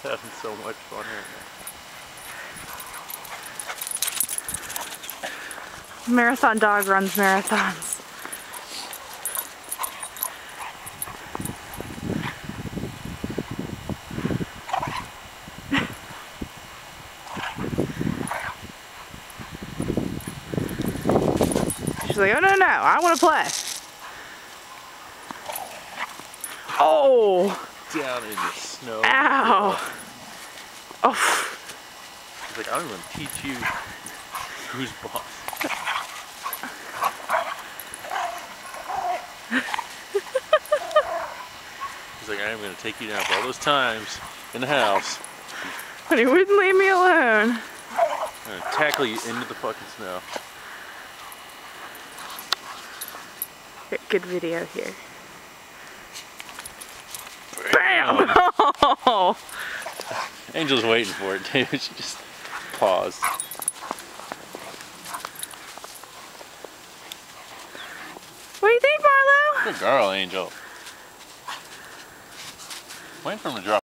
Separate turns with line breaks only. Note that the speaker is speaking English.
Having so much fun right now.
Marathon dog runs marathons. She's like, oh no, I want to play. Oh!
Down in the snow.
Ow! Oh!
He's like, I'm going to teach you who's boss. He's like, I'm going to take you down for all those times in the house.
But he wouldn't leave me alone.
I'm going to tackle you into the fucking snow.
Good video here. Bam! Oh!
Angel's waiting for it, too. She just paused.
What do you think, Marlo?
Good girl, Angel. Waiting for him to drop.